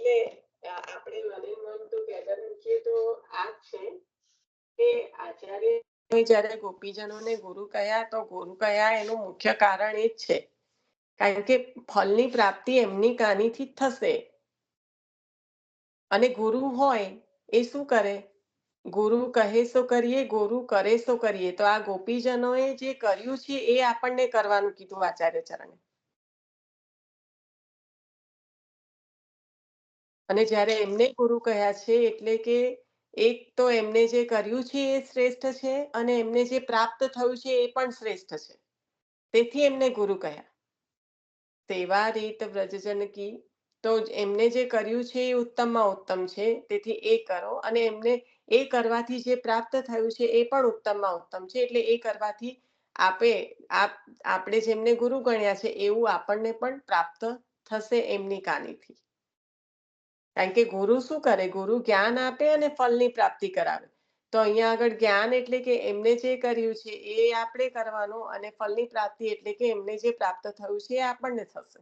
એટલે આપણે one in one together મૂકીએ તો આ જ છે કે આચાર્ય જ્યારે ગોપીજનોને ગુરુ કહ્યા તો ગુરુ કહ્યા એનું મુખ્ય કારણ એ જ છે, કારણ કે ફલની પ્રાપ્તિ એમની કાનીથી જ થશે. અને ગુરુ હોય એ શું કરે? ગુરુ કહે સો કરીએ, ગુરુ કરે સો કરીએ. તો આ ગોપીજનોએ જે કર્યું છે એ આપણને કરવાનું કીધું આચાર્ય ચરણે. અને જ્યારે એમને ગુરુ કહ્યા છે એટલે કે એક તો એમને જે કર્યું છે એ શ્રેષ્ઠ છે અને એમને જે પ્રાપ્ત થયું છે એ પણ શ્રેષ્ઠ છે. તેથી એમને ગુરુ કહ્યા. સેવા રીત વ્રજજન કી, તો એમને જે કર્યું છે એ ઉત્તમમાં ઉત્તમ છે, તેથી એ કરો. અને એમને એ કરવાથી જે પ્રાપ્ત થયું છે એ પણ ઉત્તમમાં ઉત્તમ છે, એટલે એ કરવાથી આપણે જેમને ગુરુ ગણ્યા છે એવું આપણને પણ પ્રાપ્ત થશે એમની કાનીથી. કારણ કે ગુરુ શું કરે? ગુરુ જ્ઞાન આપે અને ફલની પ્રાપ્તિ કરાવે. તો અહીંયા આગળ જ્ઞાન એટલે કે એમને જે કર્યું છે એ આપણે કરવાનું, અને ફલની પ્રાપ્તિ એટલે કે એમને જે પ્રાપ્ત થયું છે એ આપણને થશે.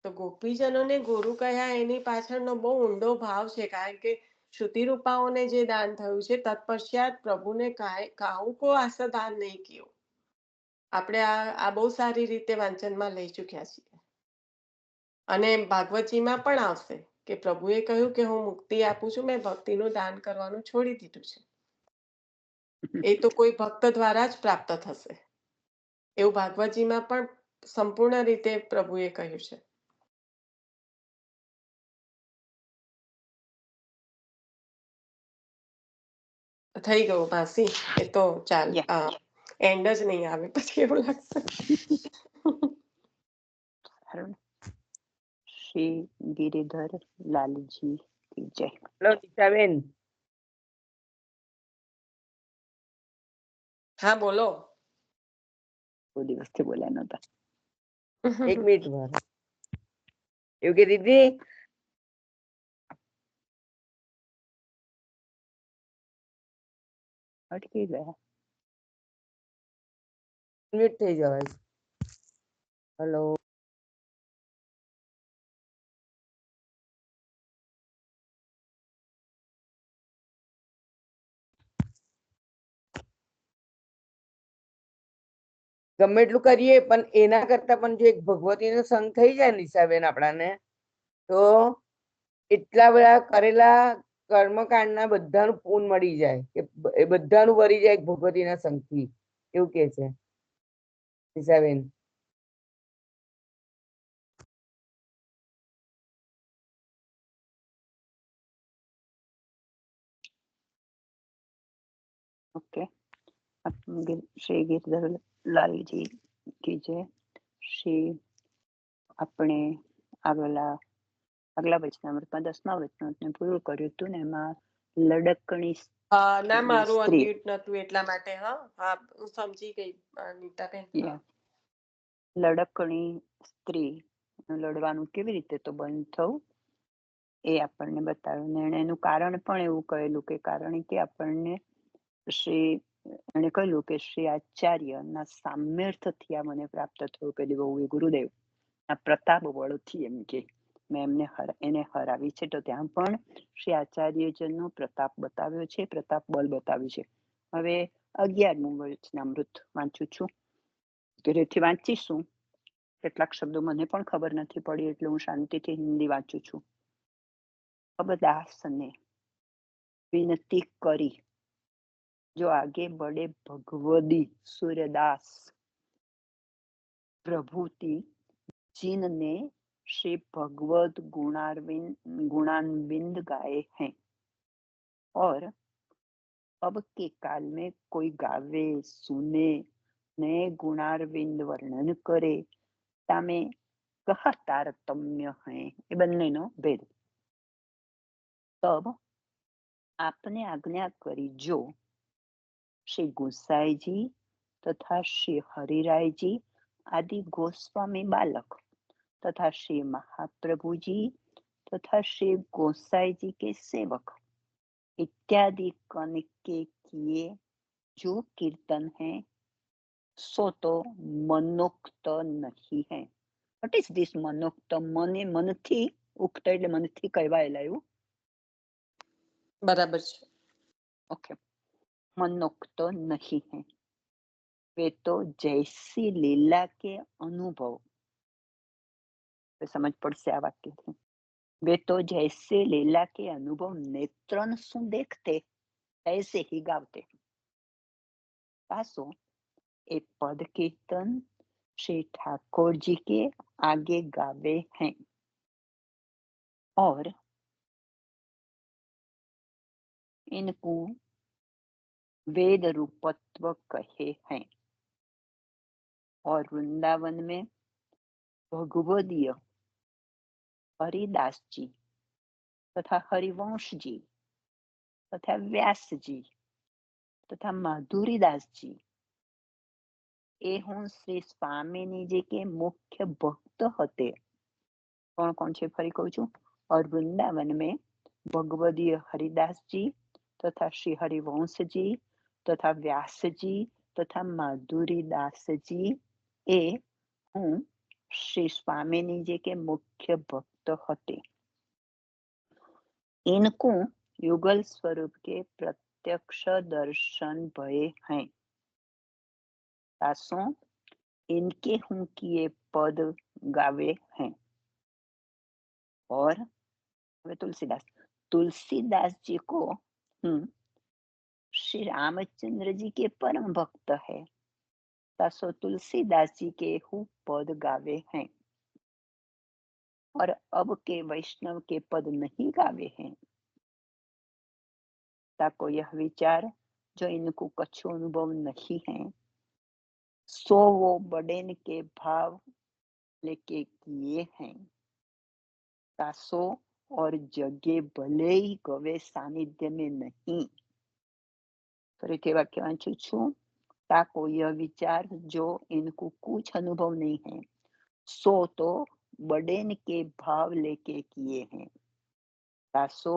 તો ગોપીજનોને ગુરુ કહ્યા એની પાછળનો બહુ ઊંડો ભાવ છે, કારણ કે શ્રુતિરૂપાઓને જે દાન થયું છે તત્પશ્ચાત પ્રભુને કાહુ કો આસા દાન નહીં કિયો. આપણે આ બહુ સારી રીતે વાંચનમાં લઈ ચૂક્યા છીએ. અને ભાગવતજીમાં પણ આવશે કે પ્રભુએ કહ્યું કે હું મુક્તિ આપું છું, મેં ભક્તિનું દાન કરવાનું છોડી દીધું છે. એ તો કોઈ ભક્ત દ્વારા જ પ્રાપ્ત થશે, એવું ભાગવતજીમાં પણ સંપૂર્ણ રીતે પ્રભુએ કહ્યું છે. થઈ ગયું માસી, એ તો ચાલ એન્ડ જ નહીં આવે પછી એવું લાગશે. શ્રી ગિરિધર લાલજી કી જય. હેલો દીક્ષાબેન. હા બોલો. બહુ દિવસથી બોલ્યા નહોતા. એક મિનિટ વાર એવું કે દીદી અટકી ગયા. મિનિટ થઈ જવાય. હેલો. ગમે એટલું કરીએ પણ એના કરતા પણ જો એક ભગવતીનો સંગ થઈ જાય ને હિસાબેન આપણાને, તો એટલા બધા કરેલા કર્મકાંડના બધાનું પૂન મળી જાય, કે એ બધાનું વરી જાય ભગવતીના સંગથી, એવું કે છે હિસાબેન. ઓકે. શ્રી ગિરધર લાલજી કી જય. શ્રી આપણે આગલા વચનામૃતમાં 10મા વચનામૃતને પૂરું કર્યું હતું ને, એમાં લડકણી ના મારું સ્ત્રી, અનમ્યુટ નતું એટલા માટે. હા હું સમજી ગઈ નીતાબેન. લડકણી સ્ત્રી લડવાનું કેવી રીતે તો બંધ થવું એ આપણને બતાવ્યું ને એનું કારણ પણ એવું કહેલું કે કારણ કે આપણને એને કહ્યું કે શ્રી આચાર્યના સામર્થ્યથી આ મને પ્રાપ્ત થયું. પેલી બહુ ગુરુદેવ આ પ્રતાપ બળથી, એમ કે મેં એને હરાવી છે. તો ત્યાં પણ શ્રી આચાર્યજનનો પ્રતાપ બતાવ્યો છે, પ્રતાપ બળ બતાવ્યું છે. હવે 11મું વચનામૃત વાંચું છું, ઘરેથી વાંચીશું. કેટલાક શબ્દો મને પણ ખબર નથી પડી એટલે હું શાંતિથી હિન્દી વાંચું છું. અબદાસને વિનતી કરી, જો આગે બડે ભગવદી सूर्यदास प्रभुति जिनने श्री भगवत गुणान्विंद गाए हैं और अब के काल में कोई गावे सुने ने गुणारविंद वर्णन करे तामे कहा तारतम्य है, ये बनने नो भेद. तब आपने आज्ञा करी जो श्री गोसाई जी तथा श्री हरिराय जी आदि गोस्वामी बालक तथा श्री महाप्रभु जी तथा श्री गोसाई जी के सेवक इत्यादि कन के किए जो कीर्तन है सो तो मनोक्त नहीं है. What is this मनोक्त? मन मन थी ઉક્ત એટલે મનથી કહેવાયેલા એવું. બરાબર છે. ओके, मनोक्त नहीं है, वे तो जैसी लीला के अनुभव, तो समझ पड़શે આ વાક્યથી. वे तो जैसे लीला के अनुभव नेत्रन सु देखते ऐसे ही गावते. पासो ए पद कीर्तन श्री ठाकुर जी के आगे गावे हैं और इनको वेद रूपत्व कहे हैं और वृंदावन में भगवदीय हरिदास जी तथा हरिवंश जी तथा व्यास जी तथा माधुरीदास जी ए हूँ श्री स्वामिनी जी के मुख्य भक्त हते. कौन कौन छे फरी कहूं छू. और वृंदावन में भगवदीय हरिदास जी तथा श्री हरिवंश जी तथा व्यास जी तथा माधुरीदास जी ए हूँ श्री स्वामिनी जी के मुख्य भक्त हते. इनको युगल स्वरूप के प्रत्यक्ष दर्शन भये हैं. दासों इनके हूँ किए पद गावे हैं. और तुलसीदास, तुलसीदास जी को श्री रामचंद्र जी के परम भक्त है. दासों तुलसीदास जी के हूँ पद गावे हैं और अब के वैष्णव के पद नहीं गावे हैं. ताको यह विचार जो इनको कछु अनुभव नहीं है, सो वो बड़ेन के भाव लेके किए हैं. तासो और जगे भले ही गवे सानिध्य में नहीं. फरीથી વાક્ય વાંચું છું. ताको यह विचार जो इनको कुछ अनुभव नहीं है, सो तो बड़ेन के भाव लेके किए हैं. तासो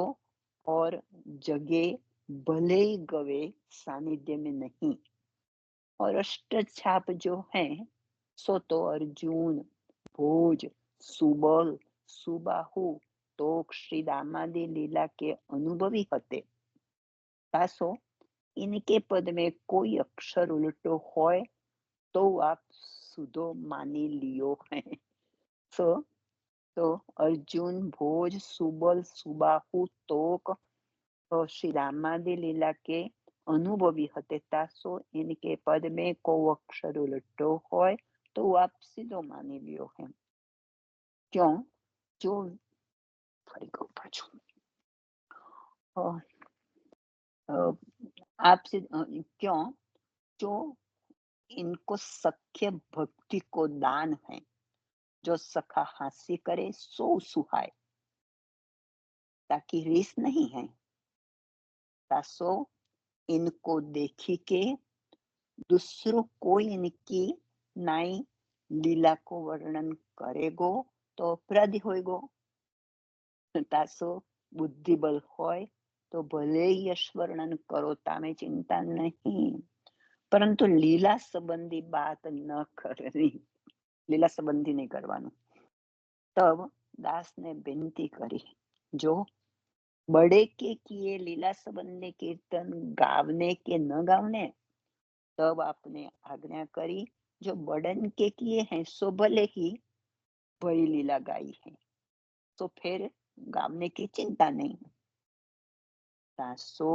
और जगे भले ही गवे सानिध्य में नहीं. और अष्टछाप जो है सो तो अर्जुन, भोज, सुबल, सुबाहु तोक श्री दामादी लीला के अनुभवी हते. तासो इनके पद में कोई अक्षर उल्टो होय तो आप सुधो मानी लियो है. सो तो अर्जुन, भोज, सुबल, सुबाहु तोक श्री रामादि लीला के अनुभवी हते. तासो इनके पद में को अक्षर उल्टो होय तो आप सीधो मानी लियो है. क्यों जो फरी को पाछू आपसे क्यों जो इनको सख्य भक्ति को दान है. जो सखा हास्य करे सो सुहाय, ताकि रीस नहीं है. तासो इनको देखी के दूसरों कोई इनकी नाई लीला को वर्णन करेगो तो अपराधी होएगो. तासो बुद्धि बल होय तो भले यश वर्णन करो तामे चिंता नहीं, परंतु लीला संबंधी बात न करनी. लीला संबंधी नहीं करवाનું. तब दास ने विनती करी, जो बड़े के किए लीला संबंधी कीर्तन गावने के न गावने. तब आपने आज्ञा करी जो बड़न के किए हैं सो भले ही भई लीला गाई है, तो फिर गावने की चिंता नहीं. तासो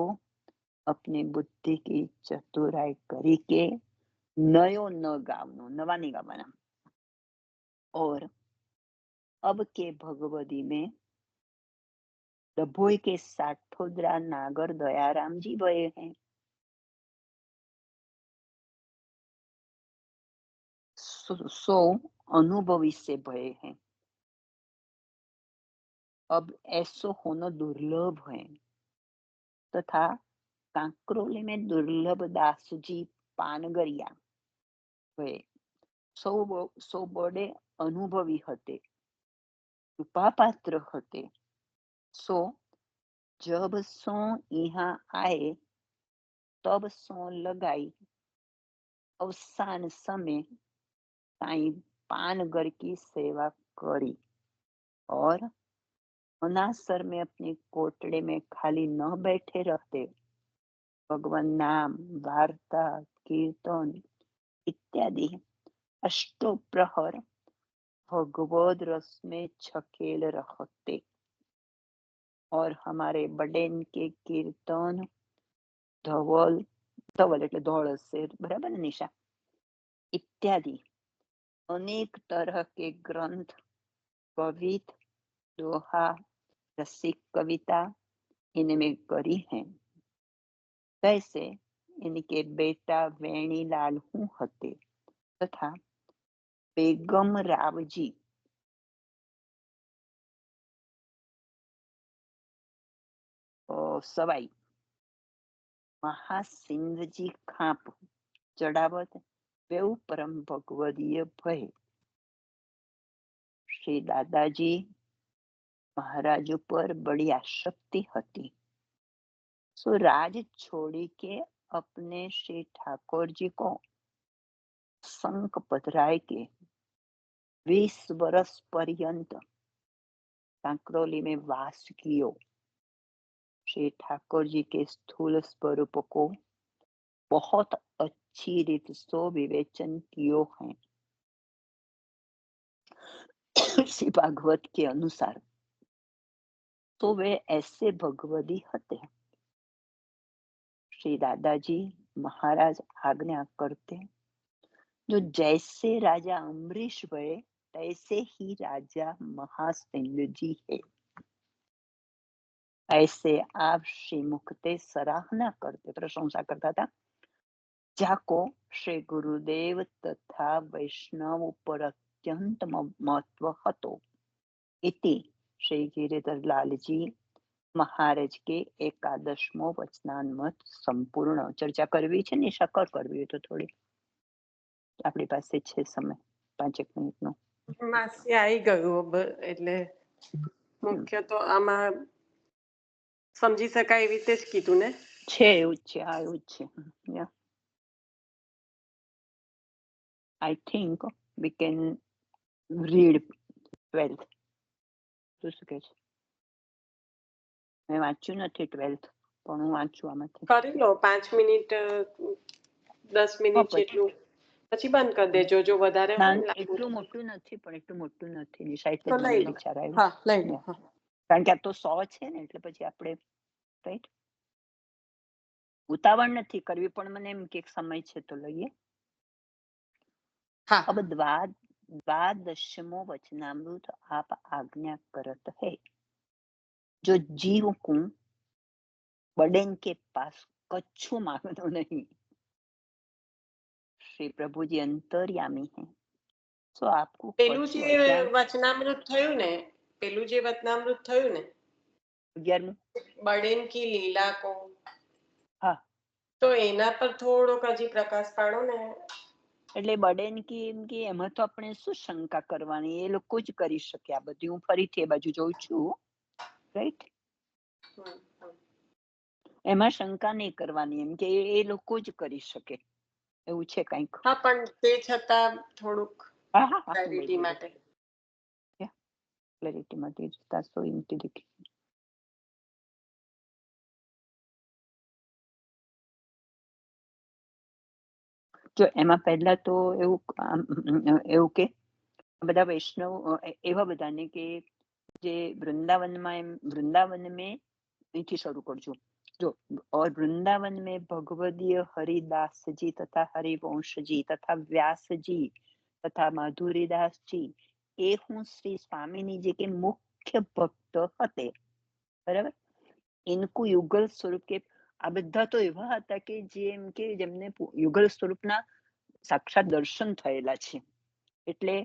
अपनी बुद्धि की चतुराई करी के नयो न गावनो, नवा नहीं गावाना. और अब के भगवदी में डभोई के साठोदरा नागर दयाराम जी भये हैं. सो अनुभवी से भये हैं. अब ऐसो होना दुर्लभ है. तथा कांक्रोली में दुर्लभ दास जी पानगरिया भये. सो बड़े अनुभवी हते, कृपापात्र हते. सो जब सो यहाँ आए तब सो लगाई अवसान समय साई पानगर की सेवा करी. और अनासर में अपनी कोटड़े में खाली न बैठे रहते, भगवान नाम, वार्ता, कीर्तन इत्यादि अष्टो प्रहर भगवद रस में छकेल रहते, और हमारे बडेन के कीर्तन धवल धवल એટલે ધોળ હશે, બરાબર ને નિશા? इत्यादि अनेक तरह के ग्रंथ, कवित, दोहा, रसिक कविता इनमें करी हैं। कैसे इनके बेटा वेणीलाल हूँ हते तथा बेगम रावजी सवाई महासिंहजी खाप चढ़ावत बेउ परम भगवदीय भय। श्री दादाजी महाराज पर बड़ी आसक्ति हती, सो राज छोड़ी के अपने श्री ठाकुर जी को संक पधराय के 20 वर्ष पर्यंत कांकरोली में वास कियो। श्री ठाकुर जी के स्थूल स्वरूप को बहुत अच्छी रीत से विवेचन कियो है। श्री भागवत के अनुसार तो वे ऐसे भगवदी हते। श्री दादाजी महाराज आज्ञा करते, जो जैसे राजा अम्बरीश भये तैसे ही राजा महासिंह जी है। ऐसे आप श्रीमुख ते सराहना करते, प्रशंसा करता था, जाको श्री गुरुदेव तथा वैष्णव पर अत्यंत महत्व हतो। इति श्री गिरिधर लाल जी महाराज के 11મો વચનામૃત સંપૂર્ણ ચર્ચા કરવી છે ને શકર કરવી હોય તો થોડી આપણી પાસે છે સમય 5 મિનિટનો. માસી આવી ગયું એટલે મુખ્ય તો આમાં સમજી શકાય એવી રીતે જ કીધું ને? છે એવું જ છે, આ એવું જ છે. I think we can read 12th. તું શું કહે છે? મેં વાંચ્યું નથી 12th, પણ હું વાંચું આમાંથી. કરી લો 5 મિનિટ 10 મિનિટ જેટલું, પછી બંધ કરી દેજો જો વધારે હોય ને. એટલું મોટું નથી, પણ એટલું મોટું નથી નિશા, એટલે તો જ લઈ મને લો. વિચાર આવ્યો. હા લઈ લો. કારણ કે આ તો 100 છે ને, એટલે પછી આપણે રાઈટ ઉતાવળ નથી કરવી, પણ મને એમ કે સમય છે તો લઈએ. હા. अब 12મો वचनामृत आप आज्ञा करत है, जो जीव को बड़ेन के पास कछु मांगनो नहीं। श्री प्रभु जी अंतर्यामी है, सो आपको પેલું જે વચનામૃત થયું ને, 11મું બડેન કી લીલા કો, હા, તો એના પર થોડોક હજી પ્રકાશ પાડો ને. એટલે બડેન કી એમ કે એમાં તો આપણે શું શંકા કરવાની, એ લોકો જ કરી શકે આ બધું. હું ફરીથી એ બાજુ જોઉં છું, રાઈટ? એમાં શંકા નહીં કરવાની, એમ કે એ લોકો જ કરી શકે એવું છે કંઈક. હા, પણ તે છતાં થોડુંક ક્લેરિટી માટે. ક્લેરિટી માટે તાસો ઇમતી દેખી. જો એમાં પહેલા તો એવું કે બધા વૈષ્ણવ એવા બધાને કે જે वृंदावन में અહીંથી શરૂ કરજો. जो और वृंदावन में भगवदीय हरिदास जी तथा हरिवंश जी तथा व्यास जी तथा माधुरीदास जी એ હું શ્રી સ્વામીની જે કે મુખ્ય ભક્ત હતે, બરાબર? એનકું યુગલ સ્વરૂપ કે આ બધા તો એવા હતા કે જેમ કે જેમને યુગલ સ્વરૂપના સાક્ષાત દર્શન થયેલા છે. એટલે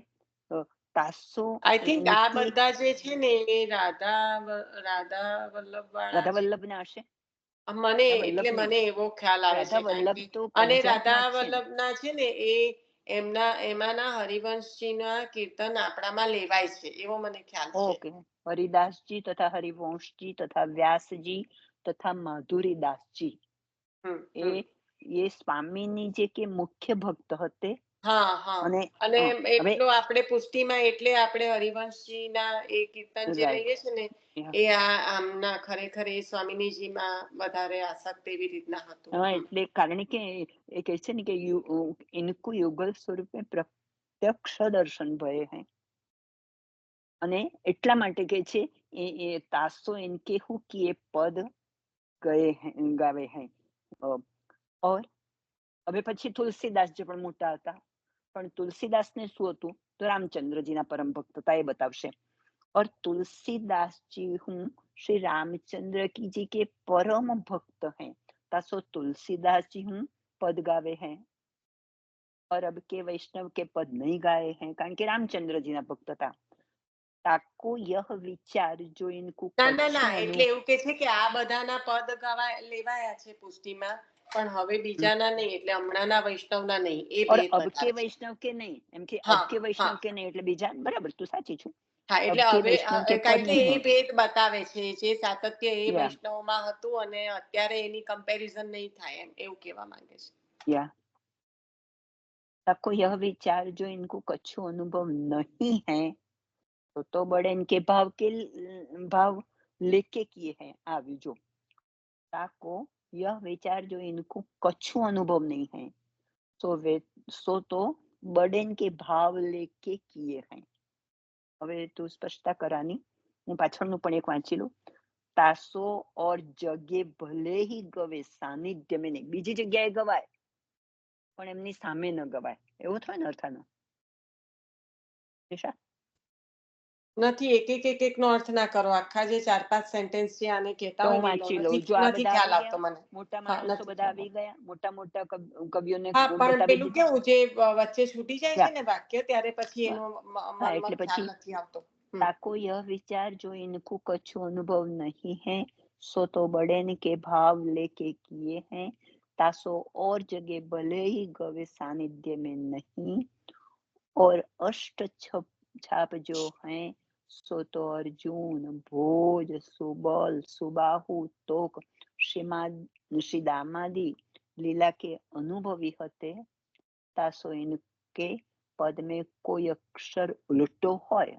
તાસો આઈ થિંક આ બધા જે છે ને એ રાધા વલ્લભ ના હશે. મને એવો ખ્યાલ આવે છે. અને રાધા વલ્લભના છે ને એ એમાંના હરિવંશજીના કીર્તન આપણામાં લેવાય છે, એવો મને ખ્યાલ છે. ઓકે. હરિદાસજી તથા હરિવંશજી તથા વ્યાસજી તથા માધુરીદાસજી એ સ્વામીની જે કે મુખ્ય ભક્ત હતે, હા હા અને અને હવે એટલો આપણે પુષ્ટિમાં એટલે આપણે હરિવંશજીના એ કીર્તન જે Right. લઈએ છે ને Yeah. એ આમના ખરેખર એ સ્વામિનીજીમાં વધારે આસક્ત એવી રીતના હતું. એટલે કારણ કે એ કહે છે ને કે ઇनको યુગલ સ્વરૂપે પ્રત્યક્ષ દર્શન ભય હૈ, અને એટલા માટે કે છે એ તાસો ઇનકે હું કિએ પદ ગાવે હૈ. ઓર હવે પછી તુલસીદાસજી પણ મોટા હતા, પણ તુલસીદાસને શું હતું તો રામચંદ્રજીના પરમ ભક્ત હતા, એ બતાવશે. और तुलसीदास जी हूँ श्री रामचंद्र की जी के परम भक्त हैं, तासो तुलसीदास जी हूँ पद गावे हैं, और अब के वैष्णव के पद नहीं गाए हैं कारण के रामचंद्र जी ना भक्त था. ताको यह विचार जो इनको ના ના कछु ના એટલે એવું કે છે કે આ બધાના પદ લેવાયા છે પુષ્ટિમાં, પણ હવે બીજાના નહીં, એટલે હમણાંના વૈષ્ણવના નહીં, એ और ભેદ अब के બતાવે છે. वैष्णव के नहीं, एम के હા अब के હા वैष्णव के नहीं એટલે બીજા બરાબર, તું સાચી છું. હા એટલે अब के હવે वैष्णव के કારણ पद કે नहीं એ है. ભેદ બતાવે છે, જે સાતત્ય એ या વૈષ્ણવમાં હતું અને અત્યારે એની કમ્પેરિઝન નહીં થાય, એમ એવું કહેવા માંગે છે. या ताको यह विचार जो इनको कछु अनुभव नहीं है तो बड़े इनके भाव लेके किए हैं. आवी जो ताको यह विचार जो इनको कछु अनुभव नहीं है सो तो बड़े इनके भाव लेके किए हैं. હવે તું સ્પષ્ટતા કરાની, હું પાછળનું પણ એક વાંચી લઉં. તાસો ઓર જગે ભલે ही ગવે સાનિધ્ય में नहीं, બીજી જગ્યાએ ગવાય પણ એમની સામે ન ગવાય, એવો થાય ને અર્થાનો દિશા? નથી, એક નો અર્થ ના કરો, આખા જે 4-5 સેન્ટેન્સ જે આને કહેતા તો હોય હું ને વાંચી લઉં. જો આ નથી બધા ખ્યાલ આવી આવતો ગયા, મને. મોટા હા માણસો નથી બધા ખ્યાલ આવી આવતો. ગયા, મોટા મોટા કવિઓને હા પણ બતાવી પેલું દીધું. કેવું જે વચ્ચે છૂટી જાય છે યા ને વાક્ય, ત્યારે પછી હા એનો હા, મનમાં એટલે ખ્યાલ પછી નથી આવતો. ताको यह विचार जो इनको कछु अनुभव नहीं है सो तो बड़े के भाव लेके किए हैं, तासो और जगह भले ही गवे सानिध्य में नहीं, और अष्ट छाप जो हैं सो तो अर्जुन भोज सुबल सुबाहु तोक श्री दामादि लीला के अनुभवी हते, तासो इनके पद में कोई अक्षर उल्टो होय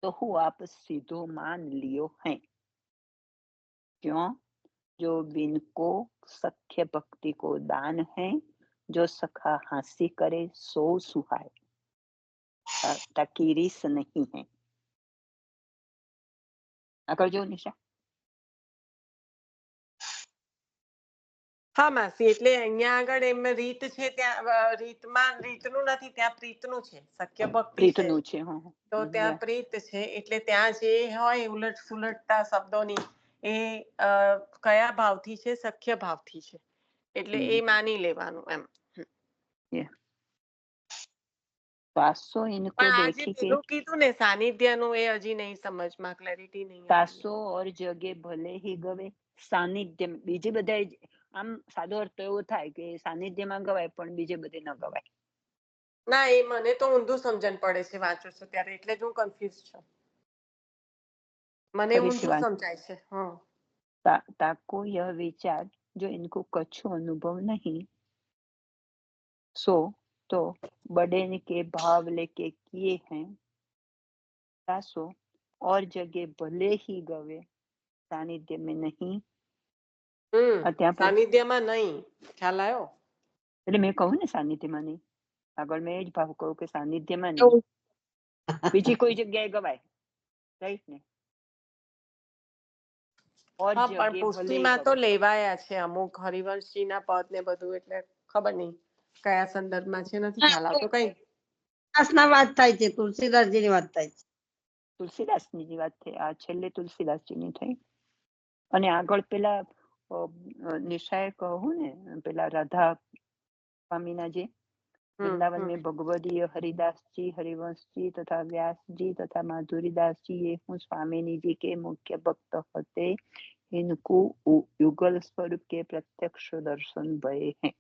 तो हूँ आप सीधो मान लियो है. क्यों? जो बिन को सख्य भक्ति को दान है, जो सखा हांसी करे सो सुहाय, ताकि रीस नहीं है. આગળ જો નિશા. હા માસી, એટલે અહીંયા આગળ એમ રીત છે, ત્યાં રીતનું નથી, ત્યાં પ્રીતનું છે, સખ્ય ભક્તિ છે પ્રીતનું છે. તો ત્યાં પ્રીત છે, એટલે ત્યાં જે હોય ઉલટ સુલટતા શબ્દોની એ કયા ભાવથી છે? સખ્ય ભાવથી છે, એટલે એ માની લેવાનું એમ. तासो इनको પણ આ જે देखी के પેલું કીધું ને સાનિધ્યનું, એ હજી નહીં સમજમાં ક્લેરિટી નહીં આવી. तासो और जगे भले ही गवे सानिध्य, બીજે બધા આમ સાદો અર્થ એવો થાય કે સાનિધ્યમાં ગવાય પણ બીજે બધે ન ગવાય. ના, એ મને તો ઊંધું સમજણ પડે છે વાંચું છું ત્યારે, એટલે જ હું કન્ફ્યુઝ છું, મને ઊંધું સમજાય છે. ताको यह विचार जो इनको कछु अनुभव नहीं सो तो बड़े के भाव लेके किए हैं, तासो और जगह भले ही गवे सानिध्य में नहीं. સાનિધ્યમાં નહીં, ખ્યાલ આવ્યો? એટલે મેં કહું ને સાનિધ્યમાં નહીં, આગળ મેં જ ભાવ કહું કે સાનિધ્યમાં નહીં, બીજી કોઈ જગ્યાએ ગવાય, રાઈટ ને? હા પણ પુષ્ટિમાં તો લેવાયા છે અમુક હરિવંશજીના પદ ને બધું, એટલે ખબર નહીં કયા સંદર્ભમાં છે, નથી ખ્યાલ આવતો. કઈ દાસના વાત થાય છે, તુલસીદાસજીની વાત થાય છે. તુલસીદાસની વાત થઈ, આ છેલ્લે તુલસીદાસજીની થઈ. અને આગળ પેલા નિશાએ કહું ને, પેલા રાધા સ્વામીના જે वृंदावन में भगवदीय हरिदास जी हरिवंश जी तथा व्यास जी तथा माधुरीदास जी ये हूँ स्वामिनी जी के मुख्य भक्त होते, इनको युगल स्वरूप के प्रत्यक्ष दर्शन भये हैं.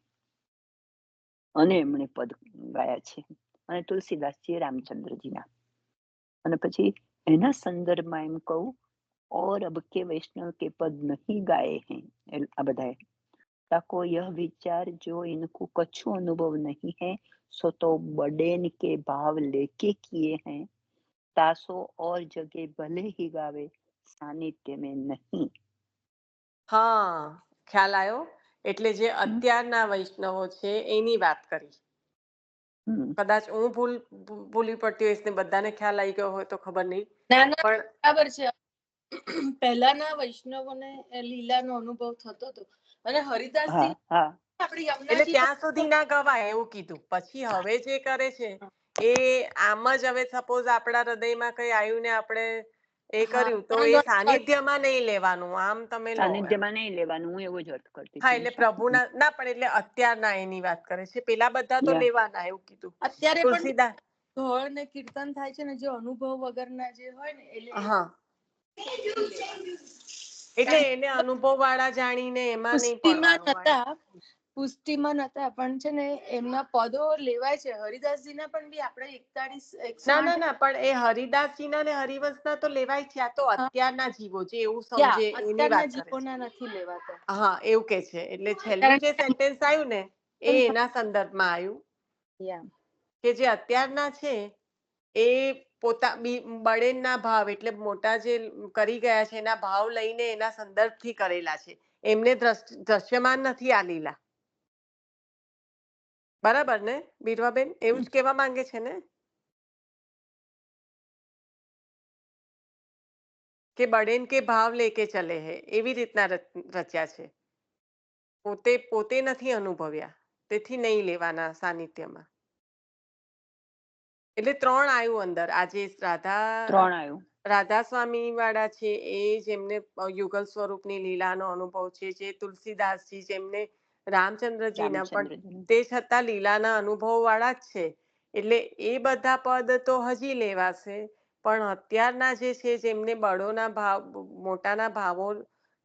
અને એમણે પદ ગાયા છે, અને તુલસીદાસજી રામચંદ્રજીના. અને પછી એના સંદર્ભમાં એમ કહું, और अब के वैष्णव के पद नहीं गाए हैं आ बधाए. ताको यह विचार जो इनको कछु अनुभव नहीं है सो तो बड़ेन के भाव लेके किए हैं, तासो और जगह भले ही गावे, सानिध्य में नहीं. હા, ખ્યાલ આવ્યો. એટલે જે હમ, અત્યારના વૈષ્ણવો છે એની વાત કરી. હમ, કદાચ હું ભૂલી પડતી હોઈશ ને બધાને ખ્યાલ આવી ગયો હોય તો ખબર નહીં, ના ના પણ બરાબર છે. પહેલાના વૈષ્ણવોને લીલાનો અનુભવ થતો હતો અને હરિદાસજી હા હા આપણી એટલે યમુનાજી ત્યાં સુધી ના ગવાય એવું કીધું. પછી હવે જે કરે છે એ આમ જ, હવે સપોઝ આપણા હૃદયમાં કઈ આવ્યું ને આપણે એ હા કર્યું તો ત્રણ એ ગણ સાનિધ્યમાં નહીં લેવાનું, આમ તમે લો એમ. સાનિધ્યમાં નહીં લેવાનું, હું એવો જ અર્થ કરતી હા, હતી એટલે નિશા. પ્રભુના ના, પણ એટલે અત્યારના એની વાત કરે છે. પેલા બધા તો Yeah. લેવાના એવું કીધું અત્યારે પણ તુલસીદાસ. ઢોળ ને કીર્તન થાય છે ને, જે અનુભવ વગરના જે હોય ને એટલે હા, એટલે એને અનુભવ વાળા જાણીને એમાં નહીં પુષ્ટિમાં પડવાનું હોય. નતા પુષ્ટિમાં નતા પણ છે ને એમના પદો લેવાય છે. હરિદાસજીના પણ બી આપણે 41 ના 108 ના ના, પણ એ હરિદાસજીના ને હરિવંશના તો લેવાય છે. આ તો હા, અત્યારના જીવો જે એવું યા સમજે એની અત્યારના વાત કરે છે. જીવોના નથી લેવાતા. હા, એવું કે છે. એટલે છેલ્લું જે સેન્ટેન્સ આવ્યું ને એ એના સંદર્ભમાં આવ્યું યા કે જે અત્યારના છે એ બળેનના ભાવ, એટલે મોટા જે કરી ગયા છે એના ભાવ લઈને એના સંદર્ભથી કરેલા છે. એમને દ્રશ્યમાન નથી આ લીલા. બરાબર ને બીરવાબેન? એવું જ કહેવા માંગે છે ને કે બળેન કે ભાવ લેકે ચલે હે, એવી રીતના રચ્યા છે. પોતે પોતે નથી અનુભવ્યા, તેથી નહીં લેવાના સાનિધ્યમાં. એટલે 3 આવ્યું અંદર. આજે ત્રણ આવ્યું. રાધા સ્વામી વાળા છે એ જેમને યુગલ સ્વરૂપની લીલાનો અનુભવ છે, જે તુલસીદાસજી જેમને રામચંદ્રજીના, પણ રામચંદ્રજી. તે છતાં લીલાના અનુભવ વાળા જ છે. એટલે એ બધા પદ તો હજી લેવાશે, પણ અત્યારના જે છે જેમને બળોના ભાવ, મોટાના ભાવો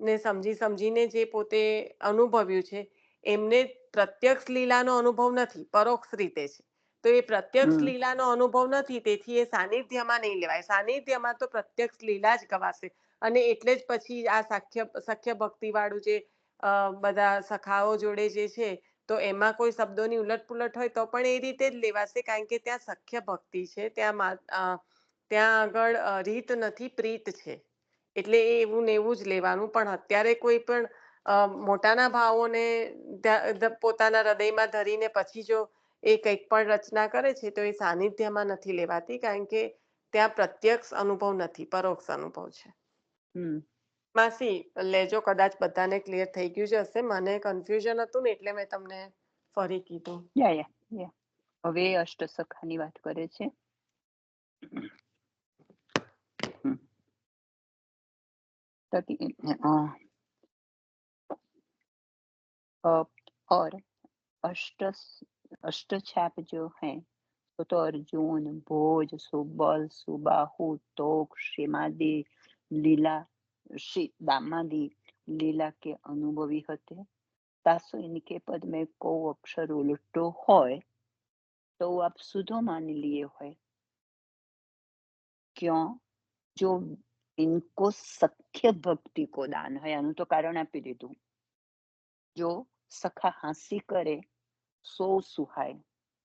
ને સમજી સમજીને જે પોતે અનુભવ્યું છે એમને પ્રત્યક્ષ લીલાનો અનુભવ નથી, પરોક્ષ રીતે છે. તો એ પ્રત્યક્ષ હમ, લીલાનો અનુભવ નથી, તેથી એ સાનિધ્યમાં નહીં લેવાય. સાનિધ્યમાં તો પ્રત્યક્ષ લીલા જ ગવાશે. અને એટલે જ પછી આ સખ્ય ભક્તિ વાળું જે બધા સખાઓ જોડે જે છે, તો એમાં કોઈ શબ્દોની ઉલટપુલટ હોય તો પણ એ રીતે જ લેવાશે, કારણ કે ત્યાં સખ્ય ભક્તિ છે, ત્યાં આગળ રીત નથી, પ્રીત છે. એટલે એ એવું ને એવું જ લેવાનું. પણ અત્યારે કોઈ પણ મોટાના ભાવોને પોતાના હૃદયમાં ધરીને પછી જો એ કંઈક પણ રચના કરે છે તો એ સાનિધ્યમાં નથી લેવાતી, કારણ કે ત્યાં પ્રત્યક્ષ અનુભવ નથી, પરોક્ષ અનુભવ છે. હમ. માસી લેજો, કદાચ બધાને ક્લિયર થઈ ગયું જ હશે. મને કન્ફ્યુઝન હતું ને એટલે મેં તમને ફરી કીધું. યા યા યા. હવે અષ્ટસખાની વાત કરે છે. હમ. और अष्टछाप जो है तो अर्जुन, भोज, सुबल, सुबाहु, तोक, श्रीमादी लीला, श्री दामादी लीला के अनुभवी होते. तासो इनके पद में को अक्षर उल्टो होय तो आप सुधो मान लिए होय. क्यों? जो इनको सख्य भक्ति को दान है, अनु तो कारण आपी दीधुं. जो सखा हांसी करे सो सुहाय.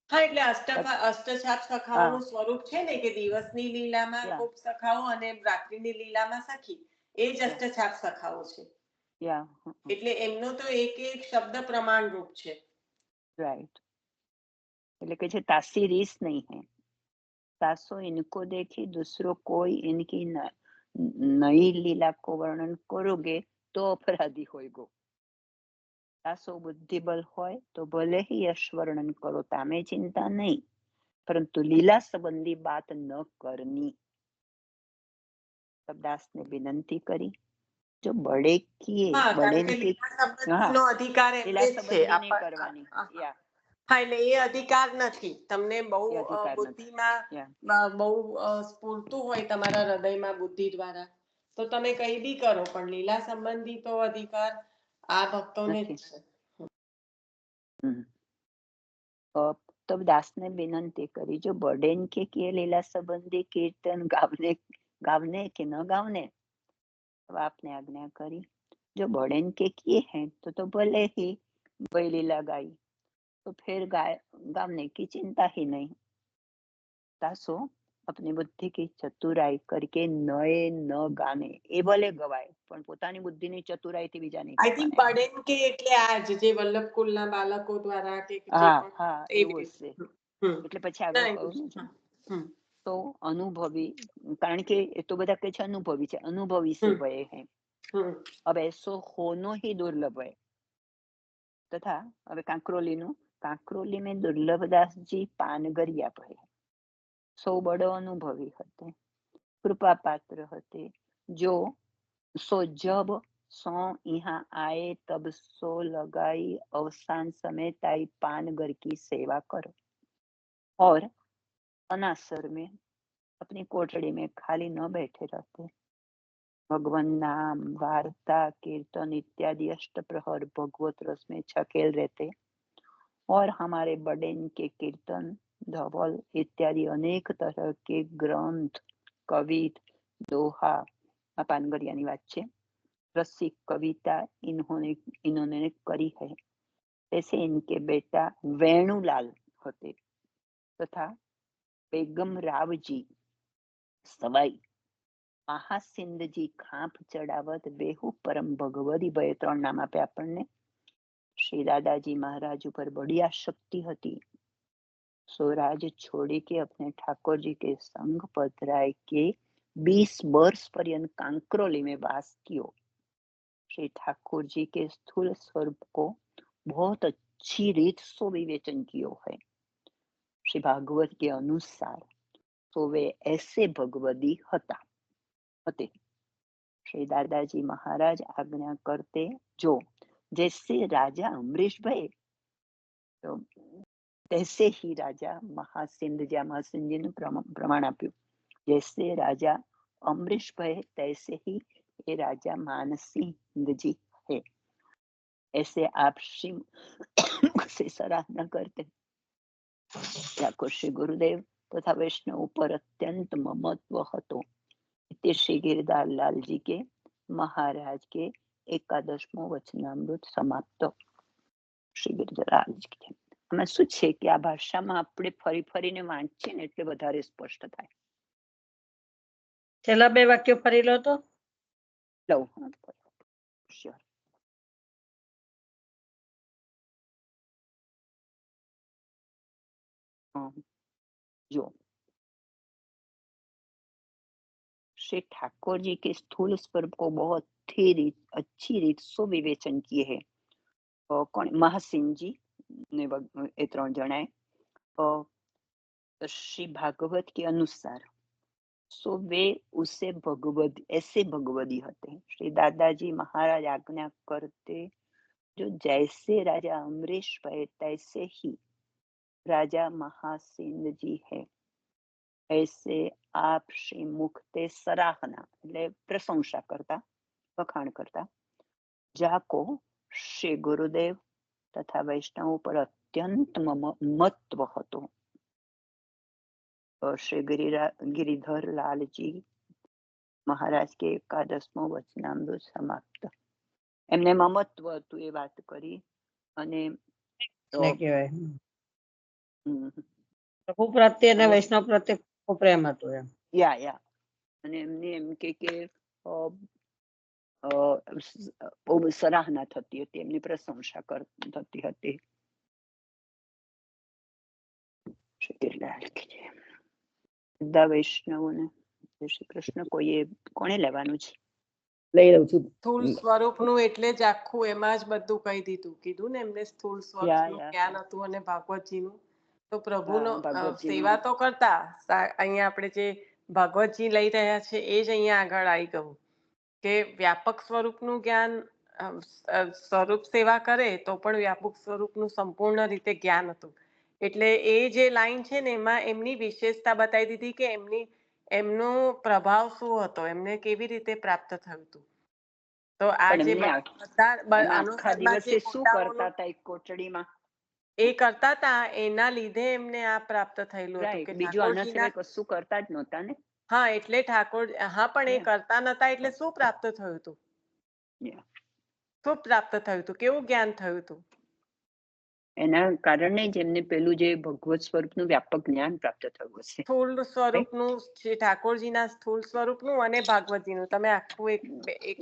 હા, એટલે અષ્ટછાપ સખાઓનું સ્વરૂપ છે ને કે દિવસની લીલામાં યા ખૂબ સખાઓ અને રાત્રિની લીલામાં સખી, એ જ અષ્ટછાપ સખાઓ છે. યા એટલે એમનો તો એક એક શબ્દ પ્રમાણ રૂપ છે. राइट. એટલે કે છે તાસી રીસ નહીં है. तासो इनको देखी दूसरों कोई इनकी नई लीला को वर्णन करोगे तो अपराधी होएगो. तासो बुद्धिबल होय तो भले ही यश वर्णन करो, तामे चिंता नहीं, परंतु लीला संबंधी बात न करनी. तब दास ने विनंती करी, जो बड़े किए હા, बड़े કારણ કે के લીલા हाँ સંબંધીનો અધિકાર लीला એમને જ છે. संबंधी नहीं करवानी. या હા, એટલે એ અધિકાર નથી. તમને બહુ એ અધિકાર નથી. બુદ્ધિમાં યા બહુ સ્ફૂરતું હોય તમારા હૃદયમાં બુદ્ધિ દ્વારા, તો તમે કઈ બી કરો, પણ લીલા સંબંધી તો અધિકાર આ ભક્તોને જ નથી. છે. हम्म. तब दास ने विनंती करी, जो बड़ेन के किए लीला संबंधी कीर्तन गावने के न गावने. तब आपने आज्ञा करी, जो बड़ेन के किए हैं तो भले ही वही लीला गाई, तो फिर गाने की चिंता ही नहीं। तासो अपनी बुद्धि की चतुराई करके नए न गाने એ ભલે ગવાય પણ પોતાની બુદ્ધિની ચતુરાઈથી બીજાની આઈ થિંક ગવાય. બર્ડન કે એટલે આ જ જે વલ્લભ કુલના બાળકો દ્વારા કે જે હા પણ હા એવી એવું રીતે. હશે. હમ. એટલે પછી ના, આગળ એવું કહું જ. છું હમ. તો અનુભવી, કારણ કે એ તો બધા કહે છે અનુભવી છે, અનુભવી से હમ. भय है। હમ. अब ऐसो होनो ही दुर्लभ है। तथा હવે કાંકરોલી में दुर्लभदास जी पानगरिया भय सो बड़ो अनुभवी हते, कृपा पात्र हते, जो सो जब सो यहाँ आए तब सो लगाई अवसान समय ताई पानगर की सेवा करो और अनासर में अपनी कोठड़ी में खाली न बैठे रहते। भगवान नाम वार्ता कीर्तन इत्यादि अष्ट प्रहर भगवत रस में छकेल रहते और हमारे बड़ेन के कीर्तन धवल इत्यादि अनेक तरह के ग्रंथ कवित दोहा पानगरियानी बात छे रसिक कविता इन्होंने करी है। ऐसे इनके बेटा वेणुलाल होते तथा बेगम राव जी सवाई महासिंधजी खांप चढ़ावत बेहू परम भगवती भय त्रण नाम आपे आपने। श्री दादाजी महाराज पर बड़ी आसक्ति हती। स्वराज छोड़ी के अपने ठाकुर जी के संग पधराए के 20 वर्ष पर्यंत कांकरोली में वास कियो। श्री ठाकुर जी के स्थूल स्वरूप को बहुत अच्छी रीत से विवेचन कियो है। श्री भागवत के अनुसार तो वे ऐसे भगवती हता हते। श्री दादाजी महाराज आज्ञा करते जो जैसे राजा अमरीश भाई तो तैसे ही राजा महासिंध जी ने प्रमाण आप्યું जैसे राजा अमरीश भाई तैसे ही ये राजा मानसिंह जी है। ऐसे आप श्री से सराहना करते ठाकुर श्री गुरुदेव तथा वैष्णव पर अत्यंत ममत्व हतो। श्री गिरधार लाल जी के महाराज के 11મો વચનામૃત સમાપ્ત। શ્રી गिरधार लाल जी के આમાં શું છે કે આ ભાષામાં આપણે ફરી ફરીને વાંચીએ ને એટલે વધારે સ્પષ્ટ થાય। છેલ્લા બે વાક્યો ફરી લો તો લઉં હા શ્યોર। जो श्री ठाकुर जी के स्थूल स्वरूप को बहुत ही अच्छी रीत से विवेचन किए हैं। कौन महासिंह जी ने ए 3 जणाए श्री भागवत के अनुसार सो वे उसे भगवत ऐसे भगवती हते। श्री दादाजी महाराज आज्ञा करते जो जैसे राजा अमरीश भाई तैसे ही राजा महासिंह जी है। ऐसे आप श्री मुखते सराहना એટલે પ્રશંસા કરતા વખાણ કરતા જાકો श्री गुरुदेव तथा वैष्णव पर अत्यंत ममत्व હતો। श्री गिरिधर लाल जी महाराज के 11મો વચનામૃત સમાપ્ત। એમને મમત્વ હતું એ વાત કરી અને ને કહેવાય પ્રભુ પ્રત્યે અને અને વૈષ્ણવ પ્રત્યે ખૂબ પ્રેમ હતો એમ। યા અને એમને એમ કે બહુ સરાહના થતી હતી એમની પ્રશંસા થતી હતી। બધા વૈષ્ણવોને જય શ્રી કૃષ્ણ। કોઈએ કોણે લેવાનું છે? લઈ લઉં છું। સ્થૂળ સ્વરૂપનું એટલે જ આખું એમાં જ બધું કહી કીધું ને એમને સ્થૂળ સ્વરૂપનું જ્ઞાન હતું અને ભાગવતજીનું તો પ્રભુનો સેવા તો કરતા। અહીંયા આપણે જે ભાગવતજી લઈ રહ્યા છે એ જ અહીંયા આગળ આવી ગયું કે વ્યાપક સ્વરૂપનું જ્ઞાન સ્વરૂપ સેવા કરે તો પણ વ્યાપક સ્વરૂપનું સંપૂર્ણ રીતે જ્ઞાન હતું। એટલે એ જે લાઈન છે ને એમાં એમની વિશેષતા બતાવી દીધી કે એમનો પ્રભાવ શું હતો, એમને કેવી રીતે પ્રાપ્ત થયું હતું। તો આ જે આખા દિવસે શું કરતા હતા એક કોટડીમાં એ કરતા હતા એના લીધે એમને આ પ્રાપ્ત થયેલું હતું કે બીજું આના સિવાય કશું કરતા જ નહોતા ને। હા એટલે ઠાકોર હા પણ એ કરતા નતા એટલે શું પ્રાપ્ત થયું હતું? શું પ્રાપ્ત થયું હતું? કેવું જ્ઞાન થયું હતું? એના કારણે જ એમને પેલું જે ભગવત સ્વરૂપનું વ્યાપક જ્ઞાન પ્રાપ્ત થયું હશે. સ્થૂળ સ્વરૂપનું શ્રી ઠાકોરજીના સ્થૂળ સ્વરૂપનું અને ભાગવતજીનું તમે આખું એક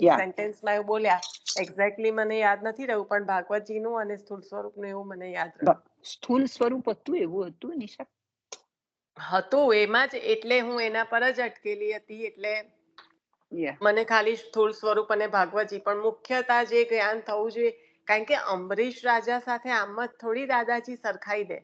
Yeah. સેન્ટેન્સમાં એવું બોલ્યા. એક્ઝેક્ટલી મને યાદ નથી રહ્યું, પણ ભાગવતજીનું અને સ્થૂળ સ્વરૂપનું એવું મને યાદ રહ્યું. સ્થૂળ સ્વરૂપ હતું એવું હતું નિશા? હતું એમાં જ, એટલે હું એના પર જ અટકેલી હતી. એટલે Yeah. મને ખાલી સ્થૂળ સ્વરૂપ અને ભાગવતજી, પણ મુખ્યતા જે જ્ઞાન થવું જોઈએ, કારણ કે અંબરીશ રાજા સાથે આમ જ થોડી દાદાજી સરખાઈ દે.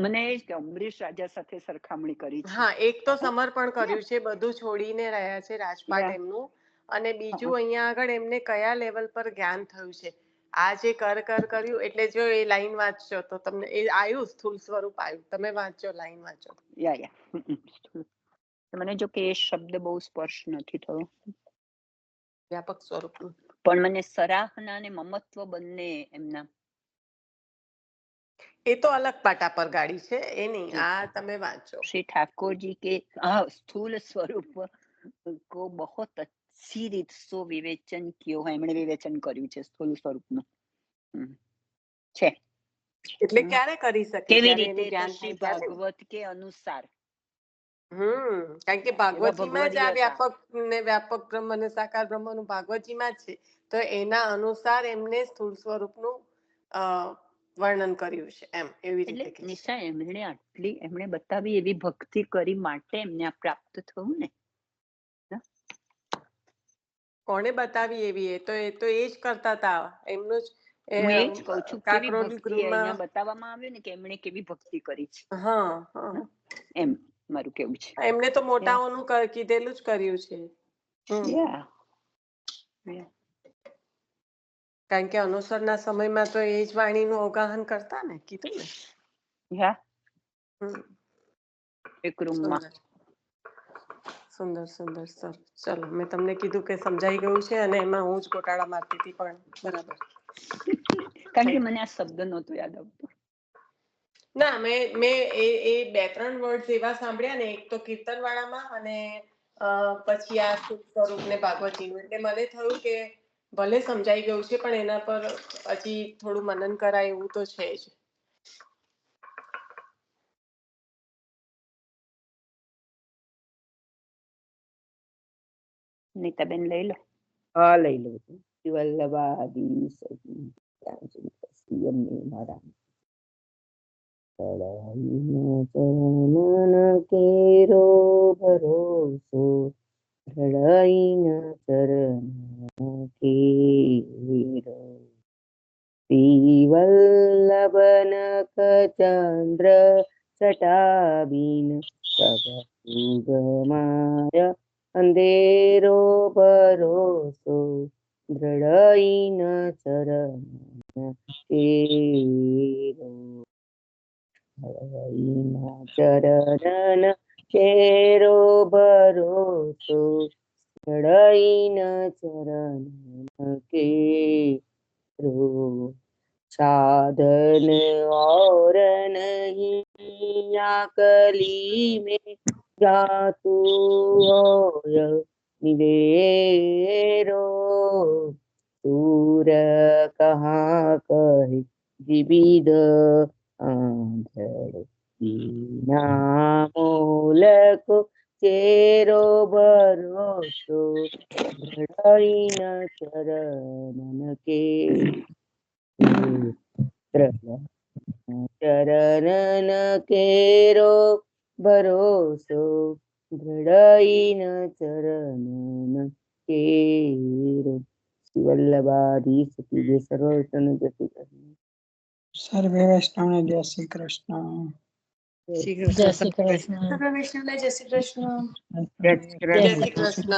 મને એ જ કે અમરીશ રાજા સાથે સરખામણી કરી છે. હા, એક તો સમર્પણ કર્યું છે, બધું છોડીને રહ્યા છે રાજપાટ Yeah. એમનું, અને બીજું અહીંયા આગળ એમને કયા લેવલ પર જ્ઞાન થયું છે. આ જે કર કર્યું, એટલે જો એ લાઈન વાંચશો તો તમને એ આવ્યું, સ્થૂળ સ્વરૂપ આવ્યું. તમે વાંચો, લાઈન વાંચો. મને જો કે એ શબ્દ બહુ સ્પર્શ નથી થયો, વ્યાપક સ્વરૂપ. પણ મને સરાહના અને મમત્વ બંને એમના. એ તો અલગ પાટા પર ગાડી છે, એ નહીં. આ તમે વાંચો. श्री ठाकुर जी के हाँ स्थूल स्वरूप को बहुत अच्छी રીત સો વિવેચન કિયો હોય, એમણે વિવેચન કર્યું છે સ્થૂલ સ્વરૂપનું છે. એટલે ક્યારે કરી શકે? કેવી જ્યારે એનું રીતે? જ્ઞાન શ્રી થઈ જાય. ભાગવત કે અનુસાર. કારણ કે ભાગવતજીમાં જ આ ભગવદીયતા. વ્યાપક બ્રહ્મ અને સાકાર બ્રહ્મનું ભાગવતજીમાં જ છે. તો એના અનુસાર એમને સ્થૂળ સ્વરૂપનું વર્ણન કર્યું છે, એમ એવી રીતે. એટલે નિશા એમણે બતાવી એવી ભક્તિ કરી માટે એમને આ પ્રાપ્ત થયું ને. કોણે બતાવી એવી? એ તો એ જ કરતા હતા એમનું જ. હું એ જ કહું છું, કેવી કાકરોલી ભક્તિ અહીંયા ગૃહમાં. બતાવવામાં આવ્યું ને કે એમણે કેવી ભક્તિ કરી છે, હા, એમ મારું કેવું છે. એમને તો મોટાઓનું કીધેલું જ કર્યું છે. Yeah. કારણ કે અનુસરના સમયમાં તો એ જ વાણીનું અવગાહન કરતા ને, કીધું ને. Yeah. એક સુંદર રૂમમાં. સુંદર સુંદર સર. ચલો, મેં તમને કીધું કે સમજાઈ ગયું છે, અને એમાં હું જ ગોટાળા મારતી હતી, પણ બરાબર. કારણ કે મને આ શબ્દ નહોતો યાદ આવતો. ના, મેં એ 2-3 વર્ડ એવા સાંભળ્યા ને, એક તો કીર્તન વાળામાં, અને પછી આ સ્વરૂપ ને ભાગવતજીનું. એટલે મને થયું કે ભલે સમજાઈ ગયું છે, પણ એના પર હજી થોડું મનન કરાય એવું તો છે જ. નીતાબેન લઈ લો. હા, લઈ લો. વલ્લભાદી સજી મારા ચરણ કેરો ભરોસો, હૃદયના ચરણ કેરો. શ્રી વલ્લભન કચંદ્ર જટાબીન સગમાય અંધેરો ભરોસો, દ્રઢઈના ચરણ કેરો. હૃદયના ચરણ કેરો ભરોસો, દ્રઢઈના ચરણ કેરો. साधन और नहीं आकली में जातु होय निवेरो, सूर कहाँ कहे जीविद आंधड़ दीना मूलक चेरो भरोसो, दृढ़ चरण के चरण केरो भरोसो, दृढ़ चरण केरो. वल्लभाधीश की जय, सर्वतन जति करनी. સર્વે વૈષ્ણવને જય શ્રી કૃષ્ણ. શ્રી કૃષ્ણ. સર્વ વૈષ્ણવને જય શ્રી કૃષ્ણ. જય શ્રી જય શ્રી કૃષ્ણ.